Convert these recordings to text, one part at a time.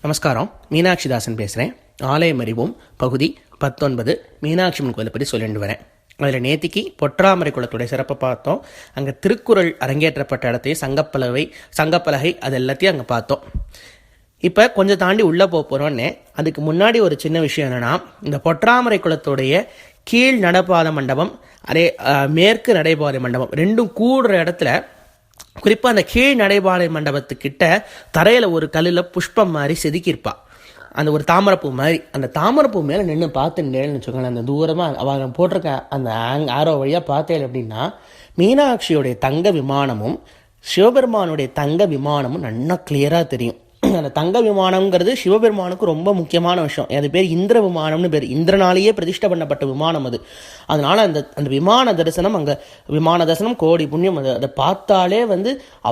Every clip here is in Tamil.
நமஸ்காரம். மீனாட்சிதாசன் பேசுகிறேன். ஆலயம் அறிவோம் பகுதி 19 மீனாட்சி அம்மன் கோயிலை பற்றி சொல்லிட்டு வரேன். அதில் நேத்திக்கு பொற்றாமரை குளத்துடைய சிறப்பை பார்த்தோம். அங்கே திருக்குறள் அரங்கேற்றப்பட்ட இடத்தையும் சங்கப்பலகை அது எல்லாத்தையும் அங்கே பார்த்தோம். இப்போ கொஞ்சம் தாண்டி உள்ளே போகிறோன்னே அதுக்கு முன்னாடி ஒரு சின்ன விஷயம் என்னென்னா, இந்த பொற்றாமரை குளத்துடைய கீழ் நடப்பாத மண்டபம் அதே மேற்கு நடைபாதை மண்டபம் ரெண்டும் கூடுற இடத்துல, குறிப்பாக அந்த கீழ் நடைபாதை மண்டபத்துக்கிட்ட தரையில் ஒரு கல்லில் புஷ்பம் மாதிரி செதுக்கியிருப்பா. அந்த ஒரு தாமரைப்பூ மாதிரி. அந்த தாமரைப்பூ மேலே நின்று பார்த்துட்டேன்னு வச்சுக்கோங்களேன். அந்த தூரமாக அவங்க போட்டிருக்க அந்த ஆரோ வழியாக பார்த்தேன் அப்படின்னா மீனாட்சியோடைய தங்க விமானமும் சிவபெருமானுடைய தங்க விமானமும் நல்லா கிளியராக தெரியும். அந்த தங்க விமானம்ங்கிறது சிவபெருமானுக்கு ரொம்ப முக்கியமான விஷயம். அது பேர் இந்திர விமானம்னு பேர். இந்திரனாலேயே பிரதிஷ்டை பண்ணப்பட்ட விமானம் அது. அதனால் அந்த விமான தரிசனம், அங்கே விமான தரிசனம் கோடி புண்ணியம். அதை பார்த்தாலே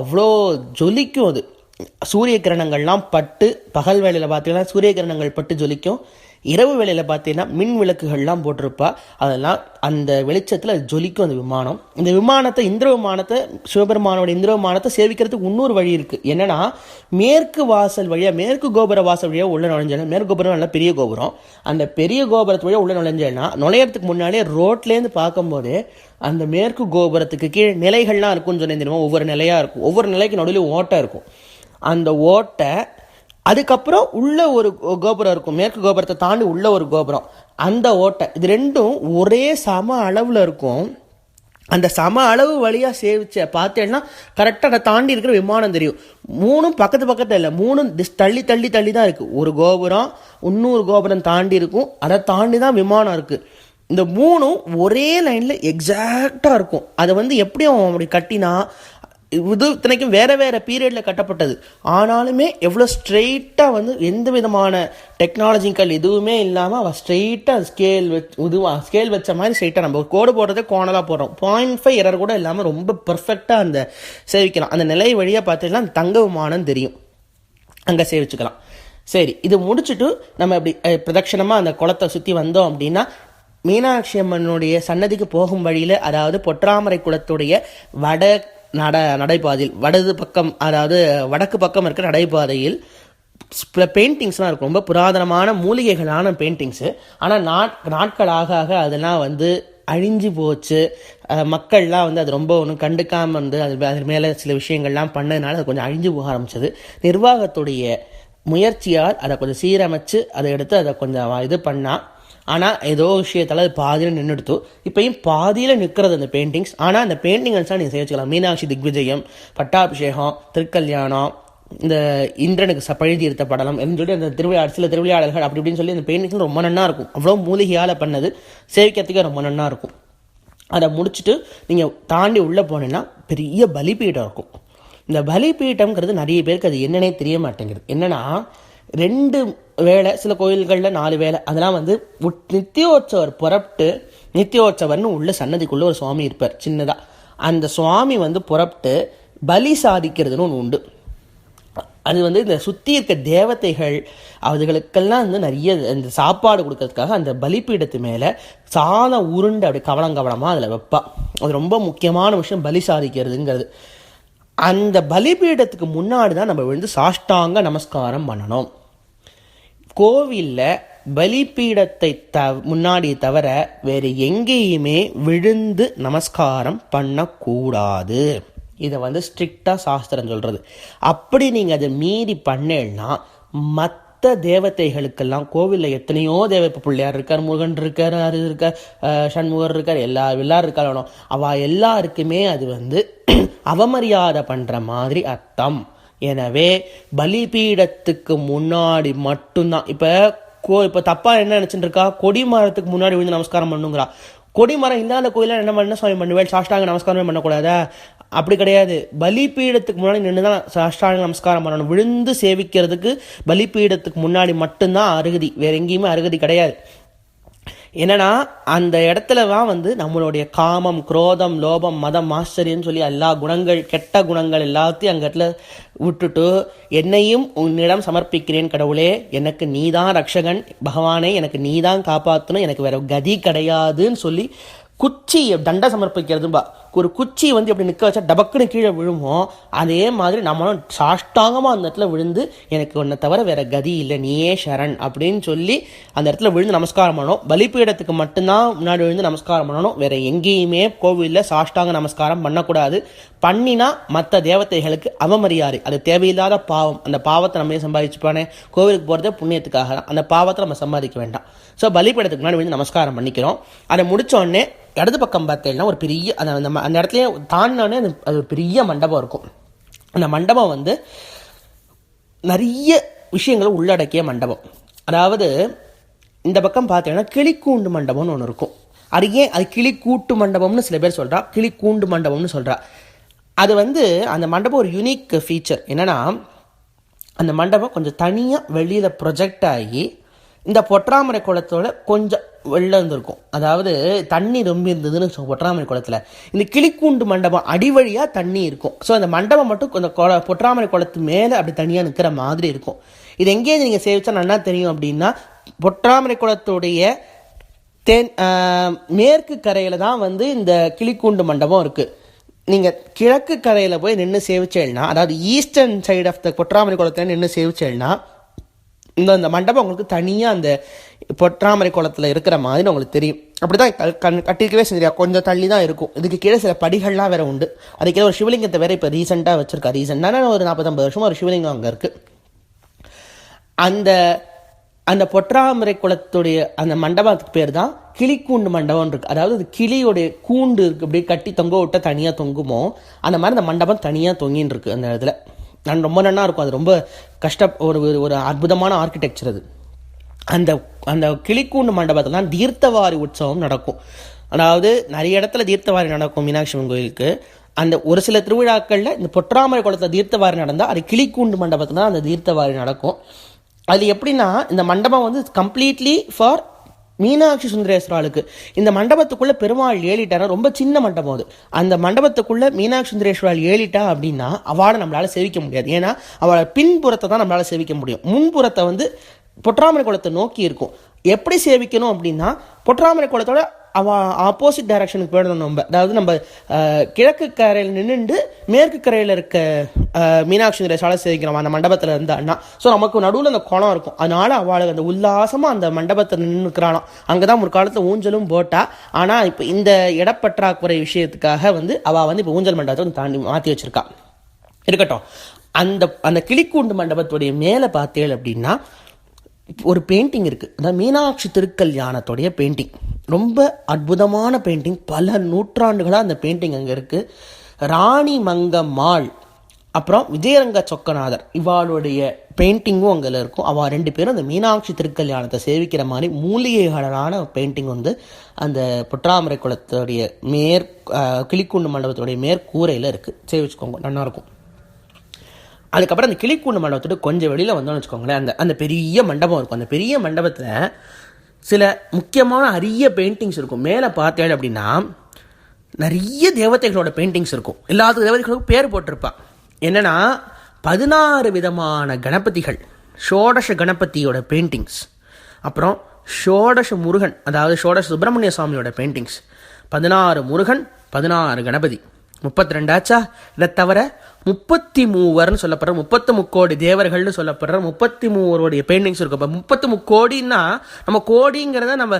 அவ்வளோ ஜொலிக்கும். அது சூரிய கிரணங்கள்லாம் பட்டு, பகல் வேளையில் பார்த்தீங்கன்னா சூரிய கிரணங்கள் பட்டு ஜொலிக்கும். இரவு வேளையில் பார்த்தீங்கன்னா மின் விளக்குகள்லாம் போட்டிருப்பா. அதெல்லாம் அந்த வெளிச்சத்தில் அது ஜொலிக்கும் அந்த விமானம். இந்த விமானத்தை, இந்திர விமானத்தை, சிவபெருமானோட இந்திர விமானத்தை சேவிக்கிறதுக்கு இன்னொரு வழி இருக்குது. என்னென்னா, மேற்கு வாசல் வழியாக, மேற்கு கோபுர வாசல் வழியாக உள்ள நுழைஞ்சேன்னா, மேற்கு கோபுரம் நல்லா பெரிய கோபுரம், அந்த பெரிய கோபுரத்து வழியாக உள்ள நுழைஞ்சேன்னா நுழையறதுக்கு முன்னாடியே ரோட்லேருந்து பார்க்கும்போதே அந்த மேற்கு கோபுரத்துக்கு கீழே நிலைகள்லாம் இருக்கும்னு சொன்னேன் தெரியுமா. ஒவ்வொரு நிலையாக இருக்கும். ஒவ்வொரு நிலைக்கு நடுவில் ஓட்டை இருக்கும். அந்த ஓட்டை அதுக்கப்புறம் உள்ள ஒரு கோபுரம் இருக்கும். மேற்கு கோபுரத்தை தாண்டி உள்ள ஒரு கோபுரம், அந்த ஓட்டை, இது ரெண்டும் ஒரே சம அளவில் இருக்கும். அந்த சம அளவு வழியாக சேவிச்ச பார்த்தேன்னா கரெக்டாக அதை தாண்டி இருக்கிற விமானம் தெரியும். மூணும் பக்கத்தில் இல்லை, மூணும் தள்ளி தள்ளி தள்ளி தான் இருக்குது. ஒரு கோபுரம் இன்னொரு கோபுரம் தாண்டி இருக்கும், அதை தாண்டி தான் விமானம் இருக்குது. இந்த மூணும் ஒரே லைனில் எக்ஸாக்டாக இருக்கும். அதை எப்படியும் அப்படி கட்டினா, இது இத்தனைக்கும் வேறு வேறு பீரியடில் கட்டப்பட்டது, ஆனாலுமே எவ்வளோ ஸ்ட்ரெயிட்டாக எந்த விதமான டெக்னாலஜிக்கல் எதுவுமே இல்லாமல் அவள் ஸ்ட்ரெயிட்டாக ஸ்கேல் வச்ச மாதிரி ஸ்ட்ரெயிட்டாக, நம்ம கோடு போடுறதே கோணலாக போடுறோம், 0.5 எரர் கூட இல்லாமல் ரொம்ப பர்ஃபெக்டாக அந்த சேவிக்கலாம். அந்த நிலை வழியாக பார்த்தீங்கன்னா அந்த தங்க விமானம் தெரியும், அங்கே சேவிச்சுக்கலாம். சரி, இது முடிச்சுட்டு நம்ம இப்படி பிரதட்சணமாக அந்த குளத்தை சுற்றி வந்தோம் அப்படின்னா, மீனாட்சி அம்மனுடைய சன்னதிக்கு போகும் வழியில், அதாவது பொற்றாமரை குளத்துடைய நடைபாதையில் வடது பக்கம், அதாவது வடக்கு பக்கம் இருக்கிற நடைபாதையில் பெயிண்டிங்ஸ்லாம் இருக்கும். ரொம்ப புராதனமான மூலிகைகளான பெயிண்டிங்ஸு. ஆனால் நாட்களாக அதெல்லாம் அழிஞ்சு போச்சு. மக்கள்லாம் அது ரொம்ப ஒன்றும் கண்டுக்காமல் அது மேலே சில விஷயங்கள்லாம் பண்ணதுனால அது கொஞ்சம் அழிஞ்சு போக ஆரம்பிச்சது. நிர்வாகத்துடைய முயற்சியால் அதை கொஞ்சம் சீரமைச்சு அதை எடுத்து அதை கொஞ்சம் இது பண்ணால், ஆனால் ஏதோ விஷயத்தால் அது பாதியில் நின்றுடுத்து. இப்போயும் பாதியில் நிற்கிறது அந்த பெயிண்டிங்ஸ். ஆனால் அந்த பெயிண்டிங்ஸ்லாம் நீங்கள் சேவிச்சுக்கலாம். மீனாட்சி திக்விஜயம், பட்டாபிஷேகம், திருக்கல்யாணம், இந்த இந்திரனுக்கு பழுதி இருத்த படலம் என்று சொல்லி அந்த சில திருவிளையாடல்கள் அப்படி இப்படின்னு சொல்லி அந்த பெயிண்டிங்ஸ் ரொம்ப நன்னா இருக்கும். அவ்வளோ மூலிகையால் பண்ணது, சேவிக்கிறதுக்கே ரொம்ப நன்னா இருக்கும். அதை முடிச்சுட்டு நீங்கள் தாண்டி உள்ளே போனீங்கன்னா பெரிய பலிபீடம் இருக்கும். இந்த பலிபீட்டம்ங்கிறது நிறைய பேருக்கு அது என்னன்னே தெரிய மாட்டேங்குது. என்னென்னா, 2 வேளை, சில கோயில்களில் 4 வேளை, அதெல்லாம் நித்தியோற்சவர் புறப்பட்டு, நித்தியோற்சவர்னு உள்ள சன்னதிக்குள்ளே ஒரு சுவாமி இருப்பார் சின்னதாக. அந்த சுவாமி புறப்பட்டு பலி சாதிக்கிறதுன்னு ஒன்று உண்டு. அது இந்த சுற்றி இருக்க தேவதைகள் அதுகளுக்கெல்லாம் நிறைய இந்த சாப்பாடு கொடுக்கறதுக்காக அந்த பலிப்பீடத்து மேலே சாதம் உருண்டு அப்படி கவலமாக அதில் வைப்பா. அது ரொம்ப முக்கியமான விஷயம், பலி சாதிக்கிறதுங்கிறது. அந்த பலிபீடத்துக்கு முன்னாடி தான் நம்ம சாஷ்டாங்க நமஸ்காரம் பண்ணணும். கோவிலில் பலிபீடத்தை முன்னாடி தவிர வேறு எங்கேயுமே விழுந்து நமஸ்காரம் பண்ணக்கூடாது. இதை ஸ்ட்ரிக்டாக சாஸ்திரம் சொல்கிறது. அப்படி நீங்கள் அதை மீறி பண்ணேன்னா மற்ற தேவதைகளுக்கெல்லாம், கோவிலில் எத்தனையோ இப்போ பிள்ளையார் இருக்கார், முருகன் இருக்கார், இருக்கார், சண்முகர் இருக்கார், எல்லாரும் இருக்காரோ, அவள் எல்லாருக்குமே அது அவமரியாதை பண்ணுற மாதிரி அர்த்தம். எனவே பலிபீடத்துக்கு முன்னாடி மட்டும்தான். இப்போ தப்பாக என்ன நினச்சிட்டு இருக்கா, கொடிமரத்துக்கு முன்னாடி விழுந்து நமஸ்காரம் பண்ணுங்கிறா. கொடிமரம் இல்லாத கோயிலில் என்ன சுவாமி பண்ணுவேன், சாஷ்டாங்க நமஸ்காரமே பண்ணக்கூடாதா? அப்படி கிடையாது. பலிபீடத்துக்கு முன்னாடி நின்று தான் சாஷ்டாங்க நமஸ்காரம் பண்ணணும். விழுந்து சேவிக்கிறதுக்கு பலிபீடத்துக்கு முன்னாடி மட்டும்தான் அருகதி, வேற எங்கேயுமே அருகதி கிடையாது. என்னன்னா, அந்த இடத்துல தான் நம்மளுடைய காமம், குரோதம், லோபம், மதம், ஆச்சரியன்னு சொல்லி எல்லா குணங்கள், கெட்ட குணங்கள் எல்லாத்தையும் அங்கே இடத்துல விட்டுட்டு, என்னையும் உன்னிடம் சமர்ப்பிக்கிறேன் கடவுளே, எனக்கு நீதான் ரக்ஷகன், பகவானே எனக்கு நீதான் காப்பாற்றணும், எனக்கு வேற கதி கிடையாதுன்னு சொல்லி குச்சி தண்டை சமர்ப்பிக்கிறதும்பா. ஒரு குச்சி வந்து எப்படி நிற்க வச்சா டபக்குன்னு கீழே விழுமோ, அதே மாதிரி நம்மளும் சாஷ்டாங்கமாக அந்த இடத்துல விழுந்து எனக்கு ஒன்றை தவிர வேற கதி இல்லை, நீயே சரண் அப்படின்னு சொல்லி அந்த இடத்துல விழுந்து நமஸ்காரம் பண்ணணும். பலிப்பீடத்துக்கு மட்டும்தான் முன்னாடி விழுந்து நமஸ்காரம் பண்ணணும். வேற எங்கேயுமே கோவிலில் சாஷ்டாங்க நமஸ்காரம் பண்ணக்கூடாது. பண்ணினா மற்ற தேவதைகளுக்கு அவமரியாதை, அது தேவையில்லாத பாவம். அந்த பாவத்தை நம்ம சம்பாதிச்சுப்பானே, கோவிலுக்கு போகிறதே புண்ணியத்துக்காக, அந்த பாவத்தை நம்ம சம்பாதிக்க வேண்டாம். ஸோ பலிப்பீடத்துக்கு முன்னாடி விழுந்து நமஸ்காரம் பண்ணிக்கிறோம். அதை முடித்தோடனே இடது பக்கம் பார்த்தீங்கன்னா ஒரு பெரிய அந்த இடத்துலயே தாண்டினோடனே அது ஒரு பெரிய மண்டபம் இருக்கும். அந்த மண்டபம் வந்து நிறைய விஷயங்களை உள்ளடக்கிய மண்டபம். அதாவது இந்த பக்கம் பார்த்தீங்கன்னா கிளிக்கூண்டு மண்டபம்னு ஒன்று இருக்கும். அது ஏன் அது கிளிக்கூட்டு மண்டபம்னு சில பேர் சொல்கிறா, கிளிக்கூண்டு மண்டபம்னு சொல்கிறா. அது வந்து அந்த மண்டபம் ஒரு யூனிக் ஃபீச்சர் என்னென்னா, அந்த மண்டபம் கொஞ்சம் தனியாக வெளியில் ப்ரொஜெக்ட் ஆகி இந்த பொற்றாமரை குளத்தோட கொஞ்சம் வெளில இருந்திருக்கும். அதாவது தண்ணி ரொம்ப இருந்ததுன்னு பொற்றாமரை குளத்தில் இந்த கிளிக்கூண்டு மண்டபம் அடிவழியாக தண்ணி இருக்கும். ஸோ அந்த மண்டபம் மட்டும் கொஞ்சம் பொற்றாமரை குளத்து மேலே அப்படி தனியாக நிற்கிற மாதிரி இருக்கும். இது எங்கேயும் நீங்கள் சேவிச்சா நல்லா தெரியும் அப்படின்னா, பொற்றாமரை குளத்துடைய மேற்கு கரையில் தான் வந்து இந்த கிளிக்கூண்டு மண்டபம் இருக்குது. நீங்கள் கிழக்கு கரையில் போய் நின்று சேவிச்சேன்னா, அதாவது ஈஸ்டர்ன் சைடு ஆஃப் த பொற்றாமரை குளத்தில் நின்று சேவிச்சேன்னா, இந்த மண்டபம் உங்களுக்கு தனியாக அந்த பொற்றாமரை குளத்தில் இருக்கிற மாதிரி உங்களுக்கு தெரியும். அப்படி தான் கட்டிருக்கவே செஞ்சியா, கொஞ்சம் தள்ளி தான் இருக்கும். இதுக்கு கீழே சில படிகள்லாம் வேறு உண்டு. அதுக்கு ஒரு சிவலிங்கத்தை வேறு இப்போ ரீசெண்டாக வச்சுருக்கா. ரீசெண்டான ஒரு 40-50 வருஷமாக ஒரு சிவலிங்கம் அங்கே இருக்குது. அந்த பொற்றாமரை குளத்துடைய அந்த மண்டபத்துக்கு பேர் தான் கிளிக்கூண்டு மண்டபம் இருக்குது. அதாவது அது கிளியோடைய கூண்டு இருக்குது, அப்படியே கட்டி தொங்க விட்ட தனியாக தொங்குமோ அந்த மாதிரி அந்த மண்டபம் தனியாக தொங்கின்னு இருக்குது. அந்த இடத்துல ரொம்ப நன்னா இருக்கும். அது ரொம்ப ஒரு அற்புதமான ஆர்கிடெக்சர் அது. அந்த கிளிக்கூண்டு மண்டபத்தில் தான் தீர்த்தவாரி உற்சவம் நடக்கும். அதாவது நிறைய இடத்துல தீர்த்தவாரி நடக்கும் மீனாட்சி அம்மன் கோயிலுக்கு. அந்த ஒரு சில திருவிழாக்களில் இந்த பொற்றாமரை குளத்தில் தீர்த்தவாரி நடந்தால் அது கிளிக்கூண்டு மண்டபத்தில் தான் அந்த தீர்த்தவாரி நடக்கும். அது எப்படின்னா, இந்த மண்டபம் வந்து கம்ப்ளீட்லி ஃபார் மீனாட்சி சுந்தரேஸ்வராளுக்கு. இந்த மண்டபத்துக்குள்ளே பெருமாள் ஏறிட்டாரா, ரொம்ப சின்ன மண்டபம் அது. அந்த மண்டபத்துக்குள்ளே மீனாட்சி சுந்தரேஸ்வரால் ஏறிட்டா அப்படின்னா அவளை நம்மளால் சேவிக்க முடியாது. ஏன்னா அவளை பின்புறத்தை தான் நம்மளால் சேவிக்க முடியும். முன்புறத்தை வந்து பொற்றாமரை குளத்தை நோக்கி இருக்கும். எப்படி சேவிக்கணும் அப்படின்னா, பொற்றாமரை குளத்தோட ஆப்போசிட் டைரக்ஷனுக்கு போயிடணும் நம்ம. அதாவது நம்ம கிழக்கு கரையில் நின்றுண்டு மேற்கு கரையில் இருக்க மீனாட்சி சுந்தரேஸ்வரால் சேவிக்கிறோம் அந்த மண்டபத்தில் இருந்தான்னா. ஸோ நமக்கு நடுவில் அந்த குளம் இருக்கும். அதனால அவளுக்கு அந்த உல்லாசமாக அந்த மண்டபத்தை நின்றுக்கிறாளாம். அங்கே தான் ஒரு காலத்தில் ஊஞ்சலும் போட்டா. ஆனால் இப்போ இந்த இடப்பற்றாக்குறை விஷயத்துக்காக வந்து அவள் வந்து இப்போ ஊஞ்சல் மண்டபத்தை வந்து தாண்டி மாற்றி வச்சிருக்கா. இருக்கட்டும். அந்த கிளிக்கூண்டு மண்டபத்துடைய மேலே பார்த்தேள் அப்படின்னா ஒரு பெயிண்டிங் இருக்குது. அதாவது மீனாட்சி திருக்கல்யாணத்துடைய பெயிண்டிங், ரொம்ப அற்புதமான பெயிண்டிங். பல நூற்றாண்டுகளாக அந்த பெயிண்டிங் அங்கே இருக்குது. ராணி மங்கம்மாள் அப்புறம் விஜயரங்க சொக்கநாதர் இவாளுடைய பெயிண்டிங்கும் அங்கே இருக்கும். அவள் 2 பேரும் அந்த மீனாட்சி திருக்கல்யாணத்தை சேவிக்கிற மாதிரி மூலிகைகளான பெயிண்டிங் வந்து அந்த பொற்றாமரை குளத்துடைய கிளிக்கூண்டு மண்டபத்துடைய மேற்கூரையில் இருக்குது. சேவிச்சுக்கோங்க, நல்லாயிருக்கும். அதுக்கப்புறம் அந்த கிளிக்கூண்டு மண்டபத்தோட கொஞ்சம் வெளியில் வந்தோம்னு வச்சுக்கோங்களேன், அந்த பெரிய மண்டபம் இருக்கும். அந்த பெரிய மண்டபத்தில் சில முக்கியமான அரிய பெயிண்டிங்ஸ் இருக்கும். மேலே பார்த்தேன் அப்படின்னா நிறைய தேவதைகளோட பெயிண்டிங்ஸ் இருக்கும். எல்லாத்துக்கும் தேவதைகளுக்கும் பேர் போட்டிருப்பான். என்னென்னா 16 விதமான கணபதிகள், ஷோடச கணபதியோட பெயிண்டிங்ஸ், அப்புறம் ஷோடச முருகன், அதாவது ஷோடச சுப்பிரமணிய சுவாமியோட பெயிண்டிங்ஸ், 16 முருகன், 16 கணபதி, 32 ஆச்சா. இதை தவிர 33 சொல்லப்படுற 33 கோடி தேவர்கள்னு சொல்லப்படுற 33 பெயிண்டிங்ஸ் இருக்கும். இப்போ 33 கோடின்னா நம்ம கோடிங்கிறத நம்ம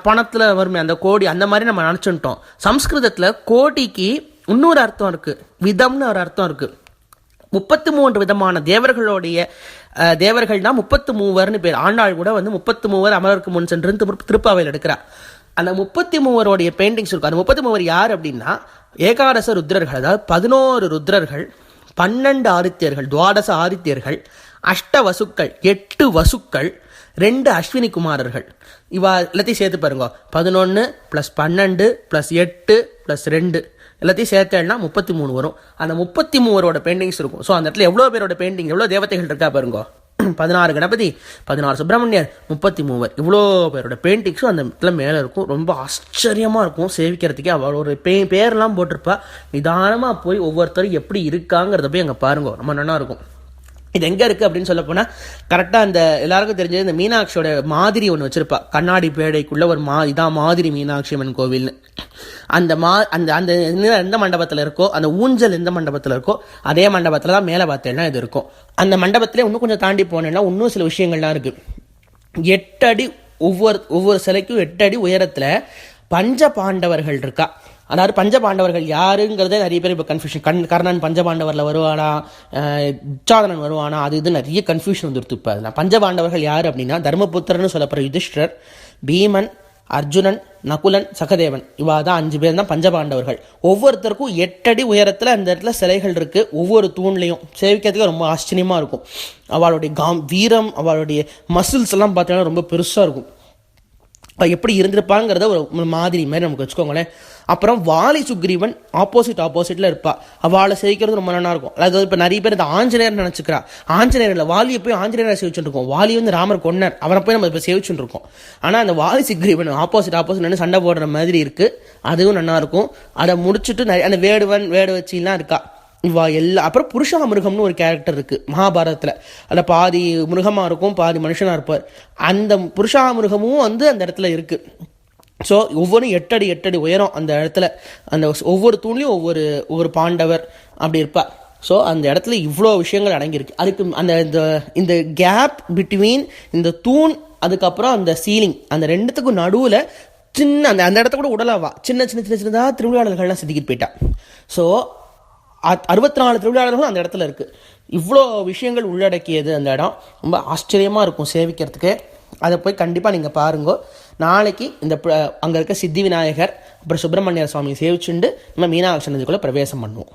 பணத்தில் வருமே அந்த கோடி, அந்த மாதிரி நம்ம நினச்சிட்டோம். சம்ஸ்கிருதத்தில் கோடிக்கு இன்னொரு அர்த்தம் இருக்குது, விதம்னு ஒரு அர்த்தம் இருக்குது. 33 விதமான தேவர்களுடைய தேவர்கள் தான் 33 பேர். ஆண்டாள் கூட வந்து 33 அமரருக்கு முன் சென்று திருப்பாவையில் எடுக்கிறார். அந்த 33 பெயிண்டிங்ஸ் இருக்கும். அந்த 33 யார் அப்படின்னா ஏகாதச ருத்ரர்கள், அதாவது 11 ருத்ரர்கள், 12 ஆதித்யர்கள், துவாதச ஆதித்யர்கள், 8 வசுக்கள், 8 வசுக்கள், 2 அஸ்வினி குமாரர்கள். இவா எல்லாத்தையும் சேர்த்து பாருங்க. 11 + 12 + 8 + 2 எல்லாத்தையும் சேர்த்தேன்னா 33 வரும். அந்த 33 பெயிண்டிங்ஸ் இருக்கும். ஸோ அந்த இடத்துல எவ்வளோ பேரோட பெயிண்டிங், எவ்வளோ தேவதைகள் இருக்கா பாருங்க. 16 கணபதி, 16 சுப்பிரமணியர், 33 இவ்வளோ பேரோட பெயிண்டிங்ஸும் அந்த இடத்துல மேலே இருக்கும். ரொம்ப ஆச்சரியமாக இருக்கும் சேவிக்கிறதுக்கே. அவள் ஒரு பேர்லாம் போட்டிருப்பா. நிதானமாக போய் ஒவ்வொருத்தரும் எப்படி இருக்காங்கிறத போய் அங்கே பாருங்க, ரொம்ப நல்லா இருக்கும். இது எங்கே இருக்குது அப்படின்னு சொல்ல போனால் கரெக்டாக அந்த எல்லாருக்கும் தெரிஞ்சது இந்த மீனாட்சியோட மாதிரி ஒன்று வச்சுருப்பா. கண்ணாடி பேடைக்குள்ளே ஒரு இதான் மாதிரி மீனாட்சி அம்மன் கோவில்னு. அந்த அந்த அந்த எந்த மண்டபத்தில் இருக்கோ, அந்த ஊஞ்சல் எந்த மண்டபத்தில் இருக்கோ அதே மண்டபத்தில் தான் மேலே பார்த்தேன்னா இது இருக்கும். அந்த மண்டபத்திலே இன்னும் கொஞ்சம் தாண்டி போனேன்னா இன்னும் சில விஷயங்கள்லாம் இருக்குது. 8 அடி ஒவ்வொரு சிலைக்கும் 8 அடி உயரத்தில் பஞ்ச பாண்டவர்கள் இருக்கா. அதாவது பஞ்சபாண்டவர்கள் யாருங்கிறதே நிறைய பேர் இப்போ கன்ஃபியூஷன். கர்ணன் பஞ்சபாண்டவரில் வருவானா, துச்சாதனன் வருவானா, அது இது நிறைய கன்ஃபியூஷன் வந்துருத்து. இப்போ அதில் பஞ்சபாண்டவர்கள் யார் அப்படின்னா தர்மபுத்திரன்னு சொல்லப்படுற யுதிஷ்டர், பீமன், அர்ஜுனன், நகுலன், சகதேவன், இவா தான் 5 பேர் தான் பஞ்சபாண்டவர்கள். ஒவ்வொருத்தருக்கும் 8 அடி உயரத்தில் அந்த இடத்துல சிலைகள் இருக்குது. ஒவ்வொரு தூண்லையும் சேவிக்கிறதுக்கு ரொம்ப ஆச்சரியமாக இருக்கும். அவளுடைய வீரம், அவளுடைய மசில்ஸ் எல்லாம் பார்த்தீங்கன்னா ரொம்ப பெருசாக இருக்கும். எப்படி இருந்திருப்பாங்கிறத ஒரு மாதிரி மாதிரி நமக்கு வச்சுக்கோங்களேன். அப்புறம் வாலி சுக்ரீவன் ஆப்போசிட்டில் இருப்பா. அவளை சேவிக்கிறது ரொம்ப நல்லா இருக்கும். அதாவது இப்போ நிறைய பேர் இந்த ஆஞ்சநேயர் நினச்சிக்கிறா. ஆஞ்சநேயரில் வாலியை போய் ஆஞ்சநேயரை சேவிச்சுட்டு இருக்கோம். வாலி வந்து ராமர் கொன்னர், அவரை போய் நம்ம இப்போ சேவிச்சுட்டு இருக்கோம். ஆனால் அந்த வாலி சுக்ரீவன் ஆப்போசிட் சண்டை போடுற மாதிரி இருக்குது. அதுவும் நல்லா இருக்கும். அதை முடிச்சுட்டு நிறைய அந்த வேடுவச்சிலாம் இருக்கா. இவா அப்புறம் புருஷா மிருகம்னு ஒரு கேரக்டர் இருக்குது மகாபாரதத்தில். அதில் பாதி மிருகமாக இருக்கும், பாதி மனுஷனாக இருப்பார். அந்த புருஷா மிருகமும் வந்து அந்த இடத்துல இருக்குது. ஸோ ஒவ்வொன்றும் 8 அடி உயரம் அந்த இடத்துல. அந்த ஒவ்வொரு தூண்லையும் ஒவ்வொரு பாண்டவர் அப்படி இருப்பார். ஸோ அந்த இடத்துல இவ்வளோ விஷயங்கள் அடங்கியிருக்கு. அதுக்கு இந்த கேப் பிட்வீன் இந்த தூண் அதுக்கப்புறம் அந்த சீலிங், அந்த ரெண்டுத்துக்கும் நடுவில் சின்ன அந்த இடத்த கூட உடலாவா சின்னதாக திருவிழாளர்கள்லாம் செதுக்கிட்டு போயிட்டா. ஸோ 64 திருவிழாளர்களும் அந்த இடத்துல இருக்குது. இவ்வளோ விஷயங்கள் உள்ளடக்கியது அந்த இடம். ரொம்ப ஆச்சரியமாக இருக்கும் சேவிக்கிறதுக்கு. அதை போய் கண்டிப்பாக நீங்கள் பாருங்க. நாளைக்கு அங்கே இருக்க சித்தி விநாயகர் அப்புறம் சுப்பிரமணிய சுவாமி சேவிச்சுண்டு நம்ம மீனாட்சி நதிக்குள்ளே பிரவேசம் பண்ணுவோம்.